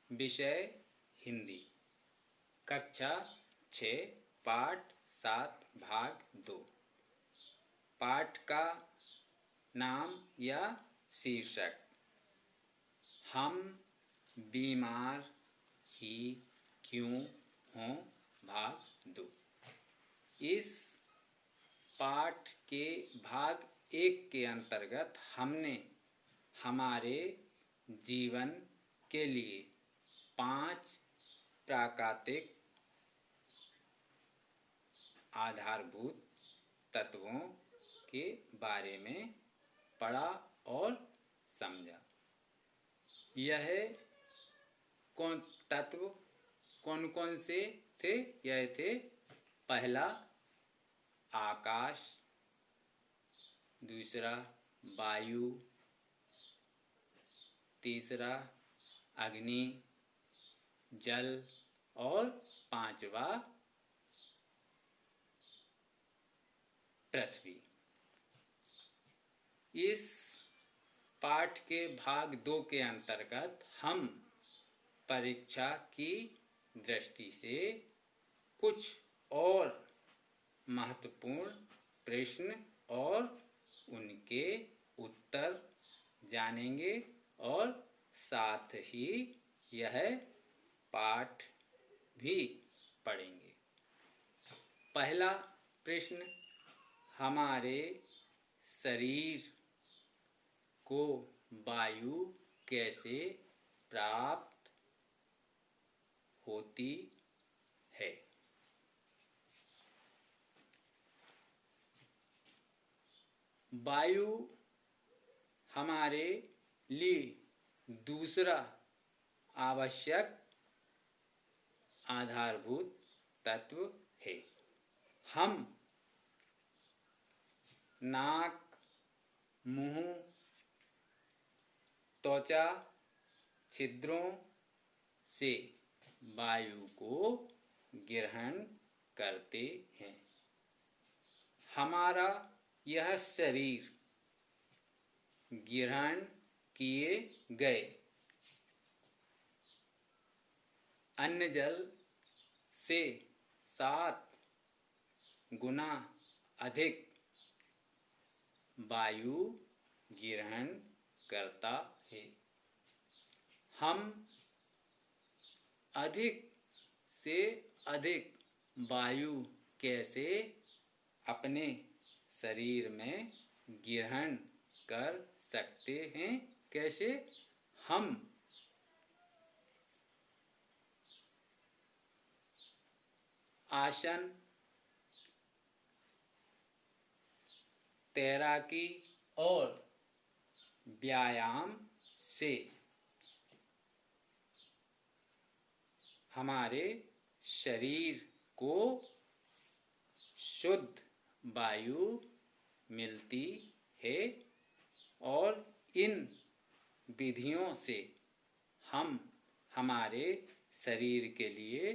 विषय हिंदी, कक्षा 6, पाठ 7, भाग 2। पाठ का नाम या शीर्षक हम बीमार ही क्यों हों, भाग 2। इस पाठ के भाग 1 के अंतर्गत हमने हमारे जीवन के लिए 5 प्राकृतिक आधारभूत तत्वों के बारे में पढ़ा और समझा। यह तत्व कौन कौन से थे? यह थे: पहला आकाश, दूसरा वायु, तीसरा अग्नि, जल और 5वां पृथ्वी। इस पाठ के भाग 2 के अंतर्गत हम परीक्षा की दृष्टि से कुछ और महत्वपूर्ण प्रश्न और उनके उत्तर जानेंगे और साथ ही यह पाठ भी पढ़ेंगे। पहला प्रश्न: हमारे शरीर को वायु कैसे प्राप्त होती है? वायु हमारे लिए दूसरा आवश्यक आधारभूत तत्व है। हम नाक, मुंह, त्वचा छिद्रों से वायु को ग्रहण करते हैं। हमारा यह शरीर ग्रहण किए गए अन्न जल से 7 गुना अधिक वायु ग्रहण करता है। हम अधिक से अधिक वायु कैसे अपने शरीर में ग्रहण कर सकते हैं? कैसे? हम आसन, तैराकी और व्यायाम से हमारे शरीर को शुद्ध वायु मिलती है और इन विधियों से हम हमारे शरीर के लिए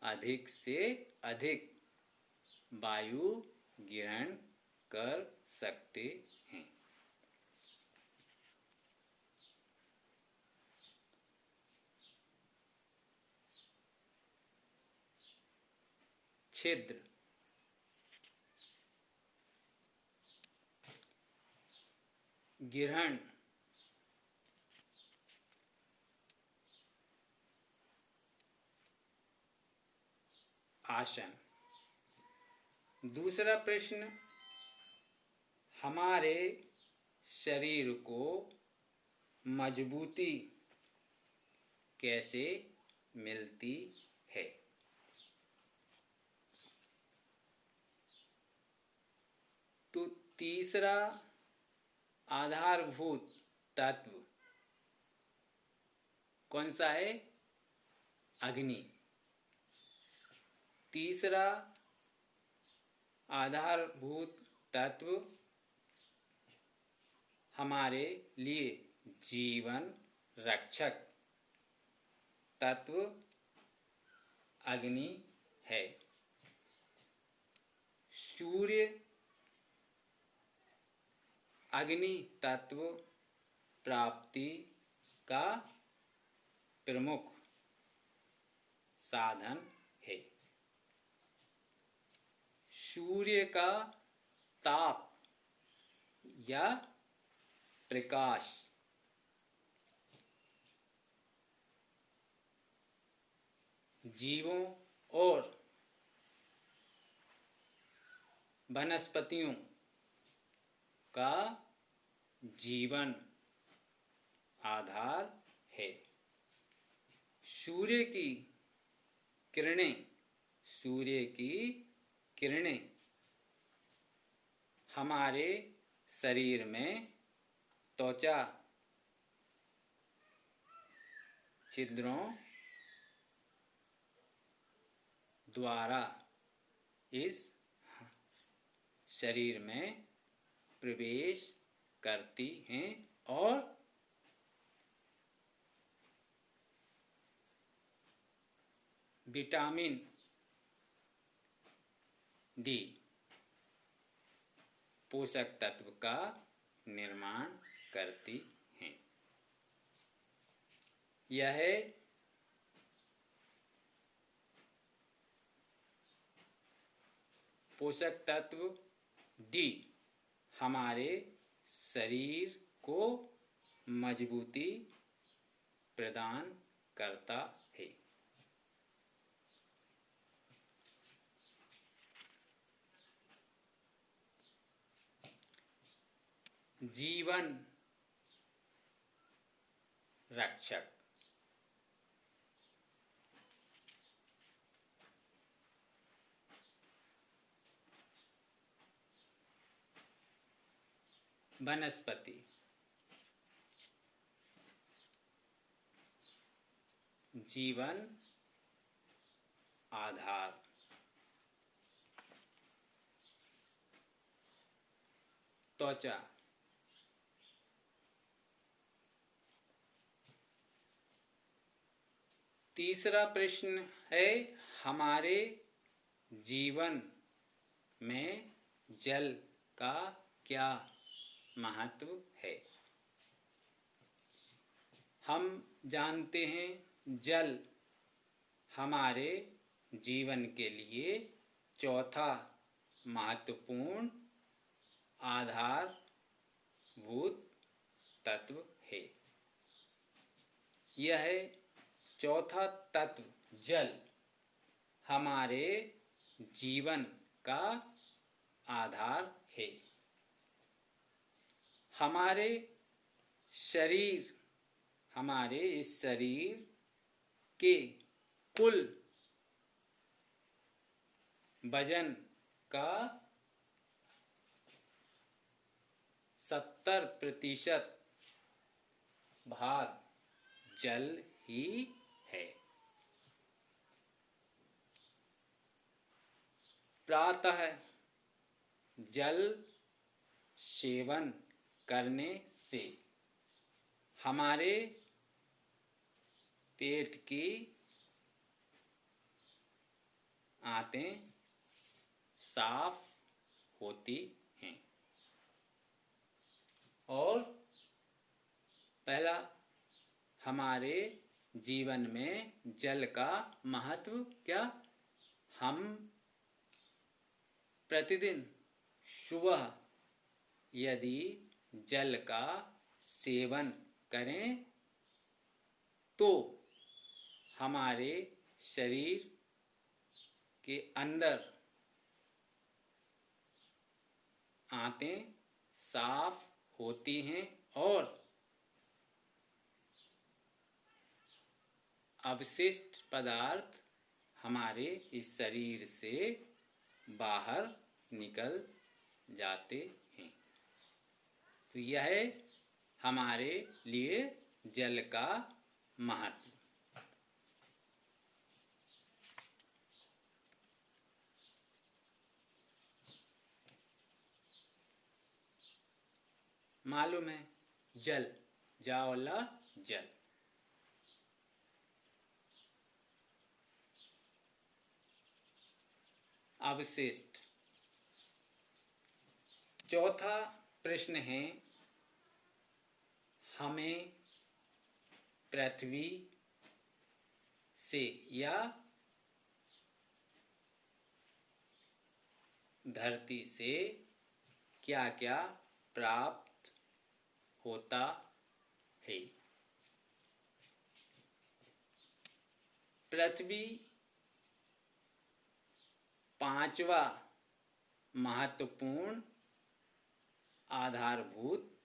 अधिक से अधिक वायु ग्रहण कर सकते हैं। छिद्र: ग्रहण आसन। दूसरा प्रश्न: हमारे शरीर को मजबूती कैसे मिलती है? तो तीसरा आधारभूत तत्व कौन सा है? अग्नि। तीसरा आधारभूत तत्व हमारे लिए जीवन रक्षक तत्व अग्नि है। सूर्य अग्नि तत्व प्राप्ति का प्रमुख साधन है। सूर्य का ताप या प्रकाश जीवों और वनस्पतियों का जीवन आधार है। सूर्य की किरणें हमारे शरीर में त्वचा छिद्रों द्वारा इस शरीर में प्रवेश करती हैं और विटामिन डी पोषक तत्व का निर्माण करती हैं। यह पोषक तत्व डी हमारे शरीर को मजबूती प्रदान करता है। जीवन रक्षक वनस्पति जीवन आधार त्वचा तीसरा प्रश्न है हमारे जीवन में जल का क्या महत्व है। हम जानते हैं जल हमारे जीवन के लिए चौथा महत्वपूर्ण आधारभूत तत्व है। यह चौथा तत्व जल हमारे जीवन का आधार है। हमारे इस शरीर के कुल वजन का 70% भाग जल ही है। प्रातः जल सेवन करने से हमारे पेट की आंतें साफ होती हैं। और पहला हमारे जीवन में जल का महत्व क्या? हम प्रतिदिन सुबह यदि जल का सेवन करें तो हमारे शरीर के अंदर आंतें साफ होती हैं और अवशिष्ट पदार्थ हमारे इस शरीर से बाहर निकल जाते हैं। तो यह हमारे लिए जल का महत्व। मालूम है जल जावला जल। अवशिष्ट चौथा प्रश्न है हमें पृथ्वी से या धरती से क्या क्या प्राप्त होता है। पृथ्वी पांचवा महत्वपूर्ण आधारभूत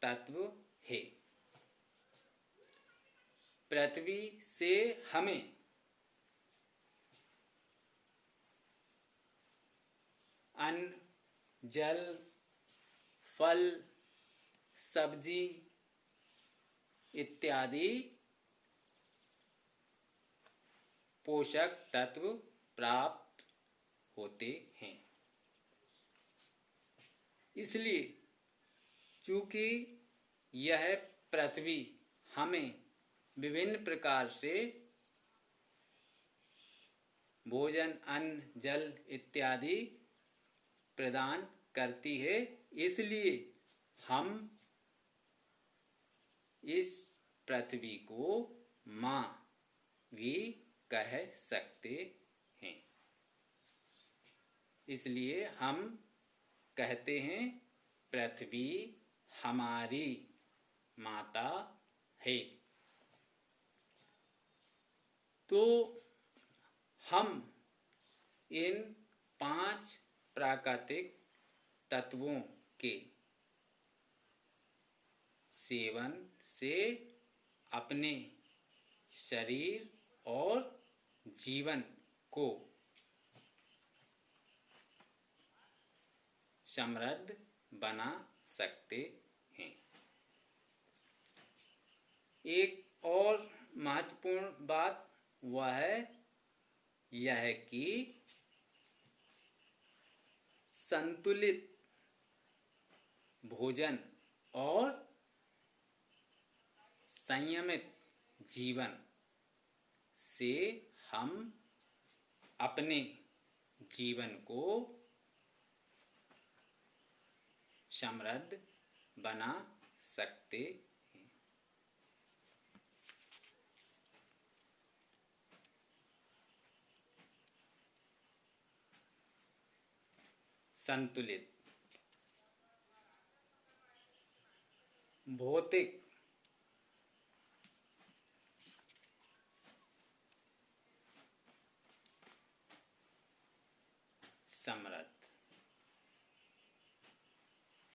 तत्व है। पृथ्वी से हमें अन्न, जल, फल, सब्जी इत्यादि पोषक तत्व प्राप्त होते हैं। इसलिए चूंकि यह पृथ्वी हमें विभिन्न प्रकार से भोजन, अन्न, जल इत्यादि प्रदान करती है, इसलिए हम इस पृथ्वी को माँ भी कह सकते हैं। इसलिए हम कहते हैं पृथ्वी हमारी माता है। तो हम इन 5 प्राकृतिक तत्वों के सेवन से अपने शरीर और जीवन को समृद्ध बना सकते हैं। एक और महत्वपूर्ण बात वह यह कि संतुलित भोजन और संयमित जीवन से हम अपने जीवन को समृद्ध बना सकते हैं। संतुलित भौतिक